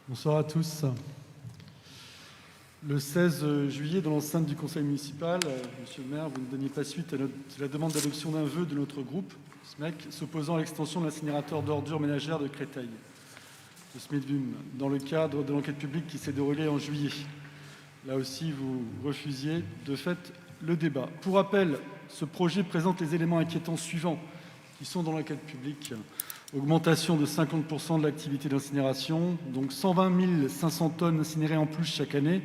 Bonsoir à tous. Le 16 juillet, dans l'enceinte du conseil municipal, monsieur le maire, vous ne donniez pas suite à la demande d'adoption d'un vœu de notre groupe, SMEC, s'opposant à l'extension de l'incinérateur d'ordures ménagères de Créteil, de Smithvum, dans le cadre de l'enquête publique qui s'est déroulée en juillet. Là aussi, vous refusiez de fait le débat. Pour rappel, ce projet présente les éléments inquiétants suivants qui sont dans l'enquête publique. Augmentation de 50% de l'activité d'incinération, donc 120 500 tonnes incinérées en plus chaque année,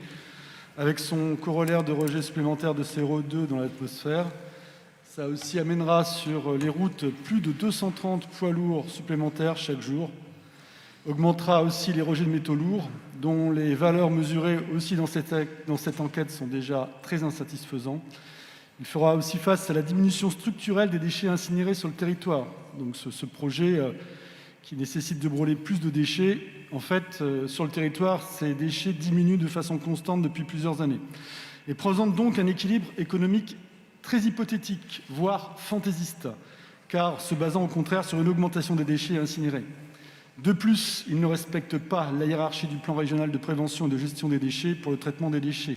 avec son corollaire de rejet supplémentaire de CO2 dans l'atmosphère. Ça aussi amènera sur les routes plus de 230 poids lourds supplémentaires chaque jour. Augmentera aussi les rejets de métaux lourds, dont les valeurs mesurées aussi dans cette enquête sont déjà très insatisfaisantes. Il fera aussi face à la diminution structurelle des déchets incinérés sur le territoire. Donc ce projet qui nécessite de brûler plus de déchets, en fait, sur le territoire, ces déchets diminuent de façon constante depuis plusieurs années et présente donc un équilibre économique très hypothétique, voire fantaisiste, car se basant au contraire sur une augmentation des déchets incinérés. De plus, il ne respecte pas la hiérarchie du plan régional de prévention et de gestion des déchets pour le traitement des déchets,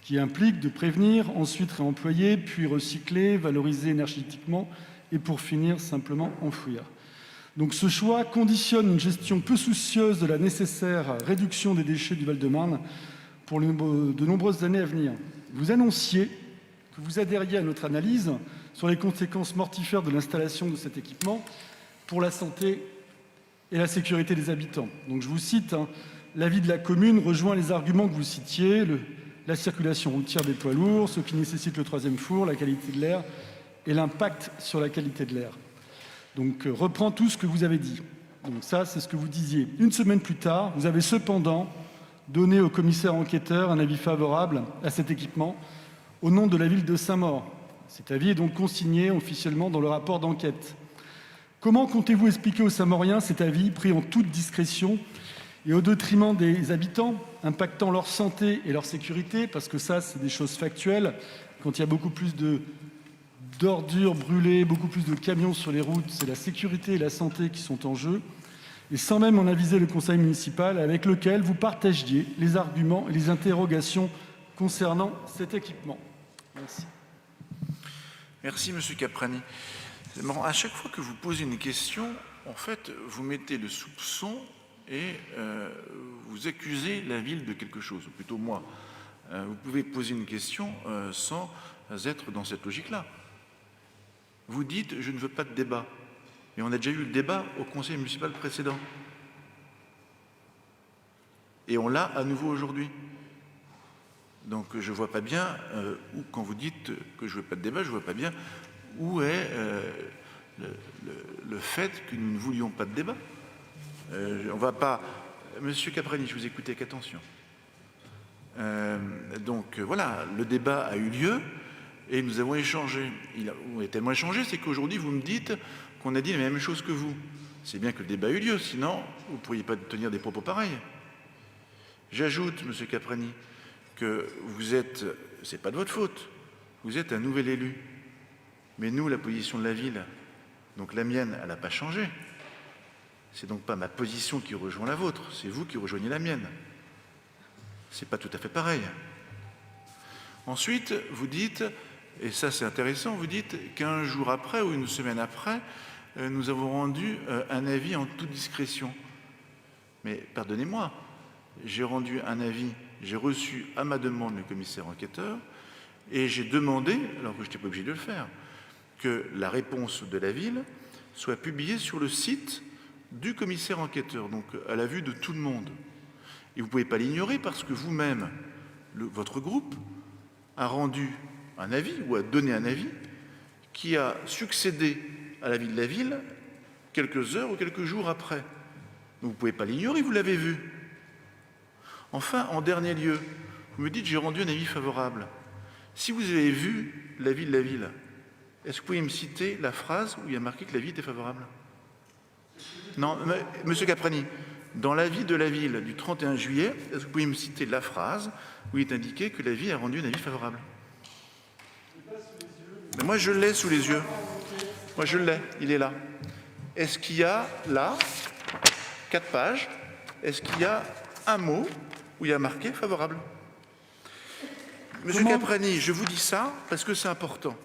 qui implique de prévenir, ensuite réemployer, puis recycler, valoriser énergétiquement et pour finir simplement enfouir. Donc ce choix conditionne une gestion peu soucieuse de la nécessaire réduction des déchets du Val-de-Marne pour de nombreuses années à venir. Vous annonciez que vous adhériez à notre analyse sur les conséquences mortifères de l'installation de cet équipement pour la santé et la sécurité des habitants. Donc je vous cite, l'avis de la commune rejoint les arguments que vous citiez, la circulation routière des poids lourds, ce qui nécessite le troisième four, la qualité de l'air et l'impact sur la qualité de l'air. Donc reprend tout ce que vous avez dit. Donc ça, c'est ce que vous disiez. Une semaine plus tard, vous avez cependant donné au commissaire enquêteur un avis favorable à cet équipement au nom de la ville de Saint-Maur. Cet avis est donc consigné officiellement dans le rapport d'enquête. Comment comptez-vous expliquer aux Saint-Mauriens cet avis pris en toute discrétion et au détriment des habitants, impactant leur santé et leur sécurité, parce que ça, c'est des choses factuelles. Quand il y a beaucoup plus d'ordures brûlées, beaucoup plus de camions sur les routes, c'est la sécurité et la santé qui sont en jeu, et sans même en aviser le conseil municipal avec lequel vous partagiez les arguments et les interrogations concernant cet équipement. Merci. Merci, M. Caprani. C'est marrant, à chaque fois que vous posez une question, en fait, vous mettez le soupçon et vous accusez la ville de quelque chose, ou plutôt moi. Vous pouvez poser une question sans être dans cette logique-là. Vous dites « je ne veux pas de débat ». Et on a déjà eu le débat au conseil municipal précédent. Et on l'a à nouveau aujourd'hui. Donc je ne vois pas bien, quand vous dites que je ne veux pas de débat, je ne vois pas bien où est le fait que nous ne voulions pas de débat. On va pas... Monsieur Caprani, je vous écoutais avec attention. Donc voilà, le débat a eu lieu et nous avons échangé. On a tellement échangé, c'est qu'aujourd'hui vous me dites qu'on a dit la même chose que vous. C'est bien que le débat a eu lieu, sinon vous ne pourriez pas tenir des propos pareils. J'ajoute, monsieur Caprani, que vous êtes, c'est pas de votre faute, vous êtes un nouvel élu. Mais nous, la position de la ville, donc la mienne, elle n'a pas changé. C'est donc pas ma position qui rejoint la vôtre, c'est vous qui rejoignez la mienne. C'est pas tout à fait pareil. Ensuite, vous dites, et ça c'est intéressant, vous dites qu'un jour après ou une semaine après, nous avons rendu un avis en toute discrétion. Mais pardonnez-moi, j'ai rendu un avis, j'ai reçu à ma demande le commissaire enquêteur et j'ai demandé, alors que je n'étais pas obligé de le faire, que la réponse de la ville soit publiée sur le site du commissaire enquêteur, donc à la vue de tout le monde. Et vous ne pouvez pas l'ignorer parce que vous-même, votre groupe, a rendu un avis ou a donné un avis qui a succédé à l'avis de la ville quelques heures ou quelques jours après. Donc vous ne pouvez pas l'ignorer, vous l'avez vu. Enfin, en dernier lieu, vous me dites « j'ai rendu un avis favorable ». Si vous avez vu l'avis de la ville, est-ce que vous pouvez me citer la phrase où il y a marqué que l'avis était favorable? Non, monsieur Caprani, dans l'avis de la ville du 31 juillet, est-ce que vous pouvez me citer la phrase où il est indiqué que la ville a rendu un avis favorable? Mais moi, je l'ai sous les yeux. Moi, je l'ai, il est là. Est-ce qu'il y a là 4 pages? Est-ce qu'il y a un mot où il y a marqué favorable. Monsieur Comment... Caprani, je vous dis ça parce que c'est important.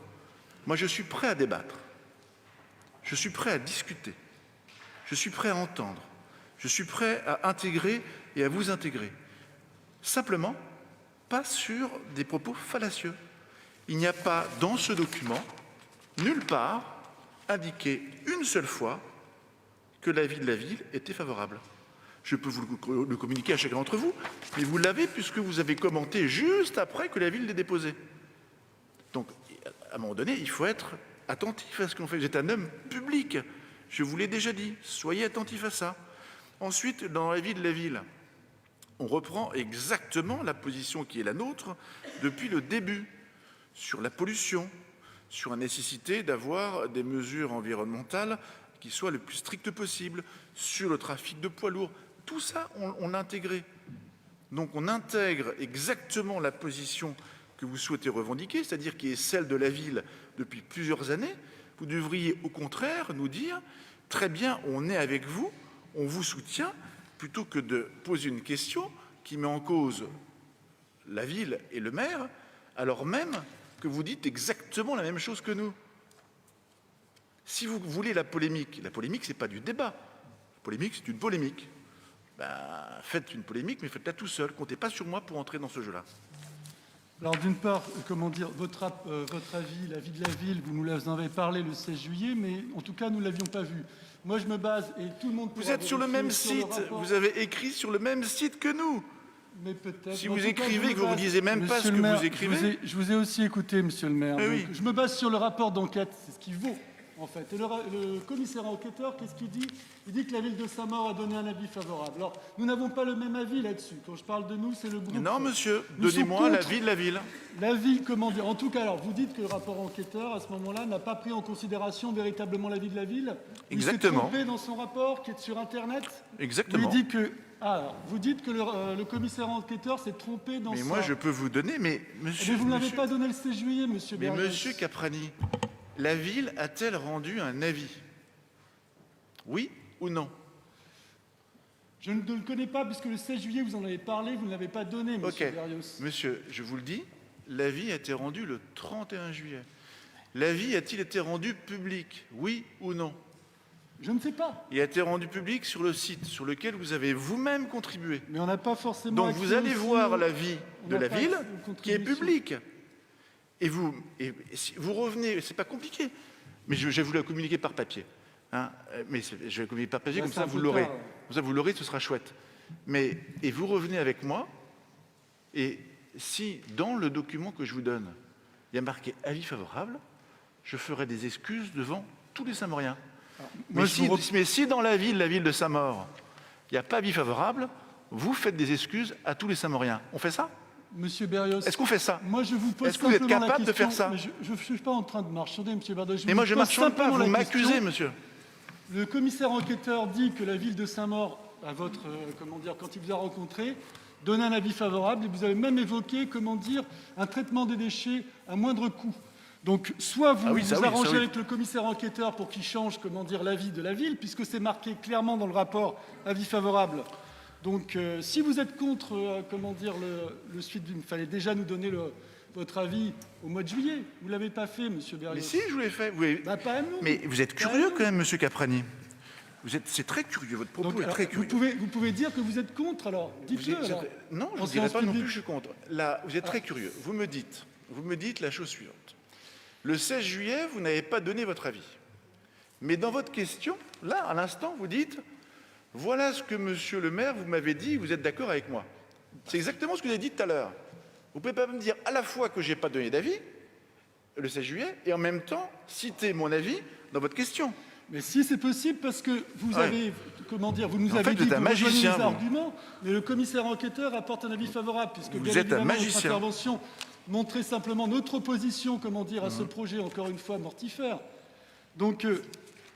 Moi, je suis prêt à débattre. Je suis prêt à discuter. Je suis prêt à entendre. Je suis prêt à intégrer et à vous intégrer. Simplement, pas sur des propos fallacieux. Il n'y a pas dans ce document, nulle part, indiqué une seule fois que l'avis de la ville était favorable. Je peux vous le communiquer à chacun d'entre vous, mais vous l'avez puisque vous avez commenté juste après que la ville l'ait déposé. Donc, à un moment donné, il faut être attentif à ce qu'on fait. Vous êtes un homme public, je vous l'ai déjà dit, soyez attentif à ça. Ensuite, dans l'avis de la ville, on reprend exactement la position qui est la nôtre depuis le début, sur la pollution, sur la nécessité d'avoir des mesures environnementales qui soient le plus strictes possible, sur le trafic de poids lourds. Tout ça, on l'a intégré. Donc on intègre exactement la position que vous souhaitez revendiquer, c'est-à-dire qui est celle de la ville depuis plusieurs années. Vous devriez au contraire nous dire « Très bien, on est avec vous, on vous soutient », plutôt que de poser une question qui met en cause la ville et le maire, alors même que vous dites exactement la même chose que nous. Si vous voulez la polémique, ce n'est pas du débat. La polémique, c'est une polémique. Ben, faites une polémique, mais faites-la tout seul. Comptez pas sur moi pour entrer dans ce jeu-là. Alors d'une part, comment dire, votre avis, l'avis de la ville, vous nous en avez parlé le 16 juillet, mais en tout cas, nous ne l'avions pas vu. Moi, je me base, et tout le monde... Vous êtes sur le même site, vous avez écrit sur le même site que nous. Mais peut-être... Si vous écrivez, que vous ne lisez même pas ce que vous écrivez... Je vous ai aussi écouté, monsieur le maire. Eh oui. Je me base sur le rapport d'enquête, c'est ce qui vaut, en fait. Et le commissaire enquêteur, qu'est-ce qu'il dit? Il dit que la ville de Saint-Maur a donné un avis favorable. Alors, nous n'avons pas le même avis là-dessus. Quand je parle de nous, c'est le groupe. Non, monsieur, donnez-moi l'avis de la ville. L'avis, comment dire? En tout cas, alors, vous dites que le rapport enquêteur, à ce moment-là, n'a pas pris en considération véritablement l'avis de la ville? Exactement. Il s'est trompé dans son rapport, qui est sur Internet? Exactement. Il dit que... alors, vous dites que le commissaire enquêteur s'est trompé dans Mais moi, je peux vous donner, mais monsieur... Mais vous ne l'avez pas donné le 16 juillet, monsieur Mais Berrios. monsieur Caprani, la ville a-t-elle rendu un avis? Oui ou non? Je ne le connais pas, puisque le 16 juillet, vous en avez parlé, vous ne l'avez pas donné, monsieur Berrios. Monsieur, je vous le dis, l'avis a été rendu le 31 juillet. L'avis a-t-il été rendu public? Oui ou non? Je ne sais pas. Il a été rendu public sur le site sur lequel vous avez vous-même contribué. Mais on n'a pas forcément... Donc vous allez voir l'avis de la ville qui est public. Et si vous revenez, c'est pas compliqué, mais je vais vous la communiquer par papier. Hein, mais je vais la communiquer par papier, comme ça vous l'aurez. Comme ça vous l'aurez, ce sera chouette. Et vous revenez avec moi, et si dans le document que je vous donne, il y a marqué avis favorable, je ferai des excuses devant tous les Saint-Mauriens. Mais si dans la ville de Saint-Maur, il n'y a pas avis favorable, vous faites des excuses à tous les Saint-Mauriens. On fait ça? Monsieur Berrios, est-ce qu'on fait ça? Moi, je vous pose Est-ce que vous êtes capable de faire ça? Je ne suis pas en train de marchander, monsieur Berrios. Mais moi, je ne marchande pas, vous m'accusez, monsieur. Le commissaire enquêteur dit que la ville de Saint-Maur, à votre, quand il vous a rencontré, donne un avis favorable, et vous avez même évoqué, un traitement des déchets à moindre coût. Donc, soit vous vous arrangez avec le commissaire enquêteur pour qu'il change, l'avis de la ville, puisque c'est marqué clairement dans le rapport avis favorable. Donc, si vous êtes contre, le suite d'une... Il fallait déjà nous donner votre avis au mois de juillet. Vous ne l'avez pas fait, monsieur Berrios. Mais si, je vous l'ai fait. Pas à nous. Mais vous êtes curieux quand même, monsieur Caprani. C'est très curieux, votre propos est très curieux. Vous pouvez dire que vous êtes contre, alors. Dites-le, alors. Non, je ne dirais pas non plus que je suis contre. Là, vous êtes très curieux. Vous me dites la chose suivante. Le 16 juillet, vous n'avez pas donné votre avis. Mais dans votre question, là, à l'instant, vous dites « Voilà ce que, monsieur le maire, vous m'avez dit, vous êtes d'accord avec moi ». C'est exactement ce que vous avez dit tout à l'heure. Vous ne pouvez pas me dire à la fois que je n'ai pas donné d'avis, le 16 juillet, et en même temps citer mon avis dans votre question. Mais si, c'est possible, parce que vous avez, vous nous avez dit vous êtes un magicien, les arguments, mais le commissaire enquêteur apporte un avis favorable, puisque vous bien êtes évidemment, un magicien. notre intervention montrait simplement notre opposition, à ce projet, encore une fois, mortifère. Donc,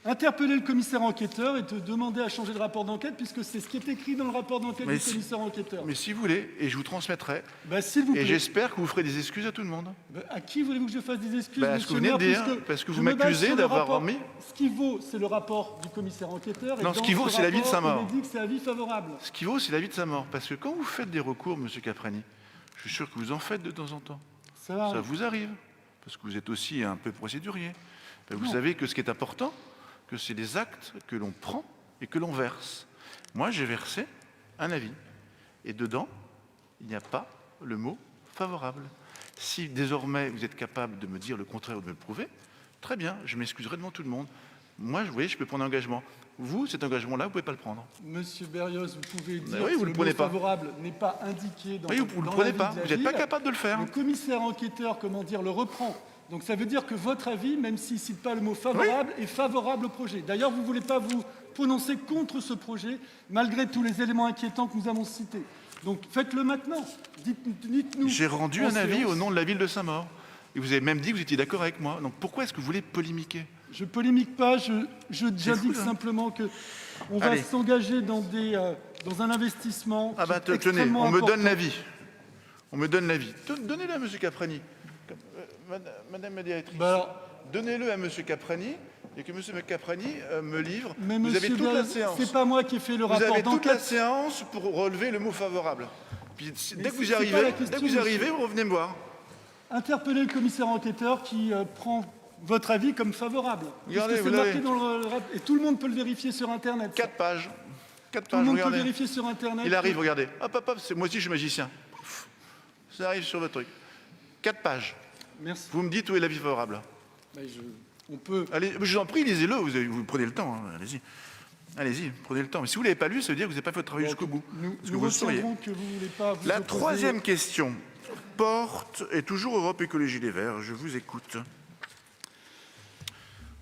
interpeller le commissaire enquêteur et te demander à changer de rapport d'enquête, puisque c'est ce qui est écrit dans le rapport d'enquête Mais du commissaire enquêteur. Mais si vous voulez, et je vous transmettrai, S'il vous et plaît. j'espère que vous ferez des excuses à tout le monde. À qui voulez-vous que je fasse des excuses, Ce que vous venez de dire, parce que vous m'accusez d'avoir remis... Ce qui vaut, c'est le rapport du commissaire enquêteur. Et Non, ce qui vaut, c'est l'avis de sa mort. Il dit que c'est avis favorable. Ce qui vaut, c'est l'avis de sa mort. Parce que quand vous faites des recours, M. Caprani, je suis sûr que vous en faites de temps en temps. Ça vous arrive, parce que vous êtes aussi un peu procédurier. Vous savez que ce qui est important, que c'est les actes que l'on prend et que l'on verse. Moi, j'ai versé un avis. Et dedans, il n'y a pas le mot « favorable ». Si désormais vous êtes capable de me dire le contraire ou de me le prouver, très bien, je m'excuserai devant tout le monde. Moi, vous voyez, je peux prendre un engagement. Vous, cet engagement-là, vous ne pouvez pas le prendre. Monsieur Berrios, vous pouvez dire oui, que vous le le prenez mot pas. favorable n'est pas indiqué dans Oui, vous ne le dans prenez l'avis pas. de la Vous n'êtes pas ville. capable de le faire. Le commissaire enquêteur, le reprend. Donc ça veut dire que votre avis, même s'il ne cite pas le mot favorable, est favorable au projet. D'ailleurs, vous ne voulez pas vous prononcer contre ce projet, malgré tous les éléments inquiétants que nous avons cités. Donc faites-le maintenant. Dites-nous. J'ai rendu un avis au nom de la ville de Saint-Maur. Et vous avez même dit que vous étiez d'accord avec moi. Donc pourquoi est-ce que vous voulez polémiquer? Je polémique pas, j'indique simplement qu'on va s'engager dans un investissement tenez, on me donne l'avis. On me donne l'avis. Donnez-le à M. Caprani. Madame la directrice, donnez-le à M. Caprani et que M. Caprani me livre. Mais vous avez toute la séance. C'est pas moi qui ai fait le rapport d'enquête. Vous avez toute la séance pour relever le mot favorable. Puis, dès que vous y arrivez, vous revenez me voir. Interpellez le commissaire enquêteur qui prend votre avis comme favorable. Regardez, c'est marqué dans le rapport. Et tout le monde peut le vérifier sur Internet. 4 pages. 4 Tout le pages, monde regardez. peut vérifier sur Internet. Il arrive, regardez. Hop, moi aussi je suis magicien. Ça arrive sur votre truc. 4 pages. Merci. Vous me dites où est l'avis favorable. On peut... Allez, je vous en prie, lisez-le, vous prenez le temps, hein. Allez-y. Allez-y, prenez le temps. Mais si vous ne l'avez pas lu, ça veut dire que vous n'avez pas fait votre travail jusqu'au bout. Nous que vous retiendrons que vous ne voulez pas vous La opposer. troisième question porte, et toujours Europe Écologie Les Verts, je vous écoute.